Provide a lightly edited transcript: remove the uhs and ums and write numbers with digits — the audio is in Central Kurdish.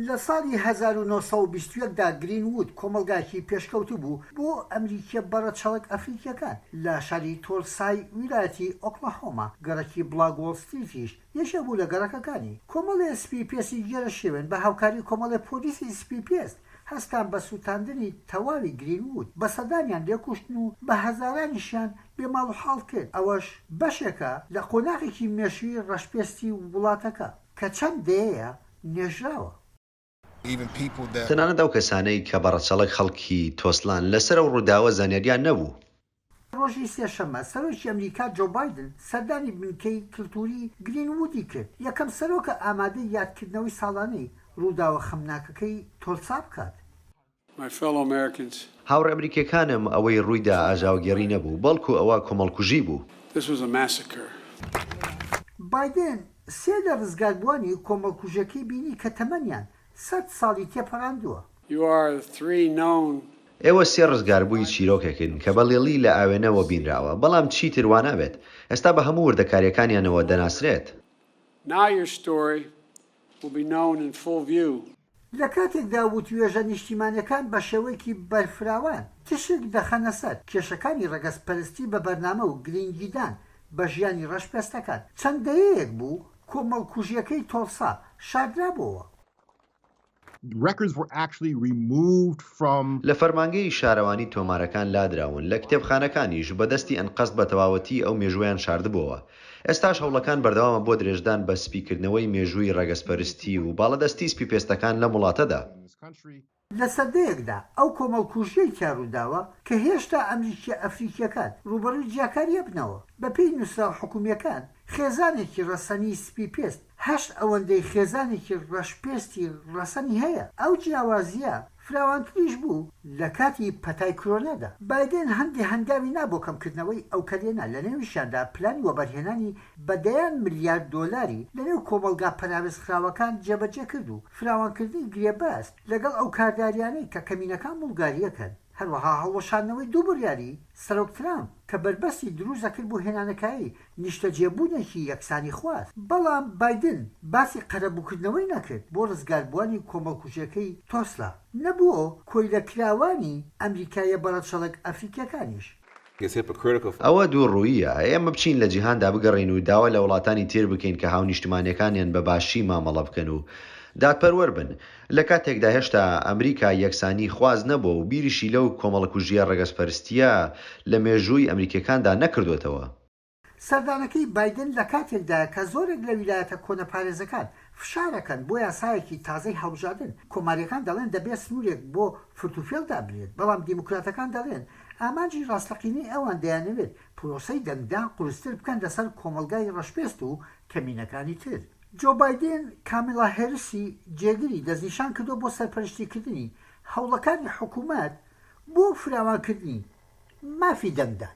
لە ساڵی 1920دا گرینوود کۆمەلگاکی پێشکەوت بوو بۆ ئەمریکا بەڕەچەڵک ئەفریقیەکان لە شاری تۆلسای ویلایەتی ئۆکلاهۆما. گەڕێکی بلاگۆڵ ستریتیش یەکێک بوو لە گەڕەکەکانی. کۆمەڵێ سپیپێسی گێرە شێوێن بە هاوکاری کۆمەڵێ پۆلیسی سپیپێست هەستان بە سووتاندنی تەواوی گرینوود، بە سەدانیان لێکوشتن و بە هەزارانیشیان بێماڵ و حاڵ کرد. ئەوەش بەشێکە لە قۆناغێکی مێشووی ڕەشپێستی وڵاتەکە کە چەند دەیەیە نێژراوە. تەنانەت ئەو کەسانەی کە بەڕەچەڵک خەڵکی تۆسلان لەسەر ئەو ڕووداوە زانیاریان نەبوو. ڕۆژی سێشەممە سەرۆکی ئەمریکا جۆ بایدن سەردانی بنکەی کللتوری گرینوودی کرد. یەکەم سەرۆکە ئامادەی یادکردنەوەی ساڵانەی ڕووداوە خەمناکەکەی تۆلسا بکات. هاوڕێ ئەمریکیەکانم ئەوەی ڕوویدا ئاژاوگێڕی نەبوو، بەڵکو ئەوە کۆمەڵکوژی بوو. بایدن سێ لە ڕزگاربووانی کۆمەڵکوژەکەی بینی کە تەمەنیان 100 ساڵی تێپەڕاندووە. ئێوە سێ ڕزگاربووی چیرۆکێکن کە بەڵێڵی لە ئاوێنەوە بینراوە، بەڵام چیتر وانابێت ئێستا بە هەموو وردەکاریەکانیانەوە دەناسرێت. لە کاتێکدا وتوێژە نیشتیمانیەکان بە شێوەیەکی بەرفراوان تشک دەخەنە سەر کێشەکانی ڕەگەزپەرستی بە بەرنامە و گرنگیدان بە ژیانی ڕەشپێستەکان. چەندەیەک بوو کۆمەڵکوژیەکەی تۆلسا شاردرابووەوە. لە فەرمانگەی شارەوانی تۆمارەکان لادراون، لە کتێبخانەکانیش بەدەستی ئەنقەست بە تەواوەتی ئەو مێژوویان شاردبووەوە. ئێستاش هەوڵەکان بەردەوامە بۆ درێژدان بە سپیکردنەوەی مێژووی ڕەگەزپەرستی و باڵەدەستی سپیپێستەکان لە وڵاتەدا. لە سەدەیەکدا ئەو کۆمەڵکوژیەی کارووداوە کە هێشتا ئەمریکی ئەفریقیەکان ڕوبەڕووی جیاکاریە بنەوە. بەپێی نووسرا حکوومیەکان خێزانێکی ڕەسەنی سپیپێست 8 ئەوەندەی خێزانێکی ڕەشپێستی ڕەسەنی هەیە. ئەو جیاوازیە فراوانتریش بوو لە کاتی پەتای کۆرۆنادا. بایدن هەنگاوی نابۆ کەمکردنەوەی ئەو کەلێنە لە نێویشیاندا پلانی وەبەرهێنانی بەدەیان ملیار دۆلاری لەنێو کۆمەلگا پەنابێزخراوەکان جێبەجێ کرد و فراوانکردنی گرێبەست لەگەڵ ئەو کارداریانەی کە کەمینەکان مڵگاریەکەن. هەروەها هەڵوەشاندنەوەی دوو بڕیاری سەرۆک ترامپ کە بەربەستی دروست کرد بۆ هێنانەکایی نیشتەجێبوونێکی یەکسانی خواست. بەڵام بایدن باسی قەرەبووکردنەوەی نەکرد بۆ ڕزگاربووانی کۆمەڵکوژیەکەی تۆسلا، نەبووە کۆی لە کراوانی ئەمریکایە بەڕەچەڵک ئەفریقیەکانیش. ئەوە دوو ڕوویە. ئێمە بچین لە جیهاندا بگەڕین و داوا لە وڵاتانی تێر بکەین کە هاو نیشتمانیەکانیان بە باشی مامەڵە بکەن و دادپەروەر بن. لە کاتێکدا هێشتا ئەمریکا یەکسانی خواز نەبووە و بیریشی لەو کۆمەڵکوژیە ڕەگەزپەرستیە لە مێژووی ئەمریکیەکاندا نەکردوێتەوە. سەردانەکەی بایدن لە کاتێکدا کە زۆرێک لە ویلایەتە کۆنەپارێزەکان فشارەکەن بۆ یاسایەکی تازەی هەڵبژاردن. کۆماریەکان دەڵێن دەبێت سنوورێک بۆ فرتوفێڵدا بێت، بەڵام دیموکراتەکان دەڵێن ئامانجی ڕاستەقینەی ئەوان دەیانەوێت پرۆسەی دەنگدان قورستر بکەن لەسەر کۆمەلگای ڕەشپێست و کەمینەکانی تر. جۆ بایدن کامیلا هێرسی جێگری دەستنیشان کردو بۆ سەرپەرشتیکردنی هەوڵەکانی حکوومەت بۆ فراوانکردنی مافی دەنگدان.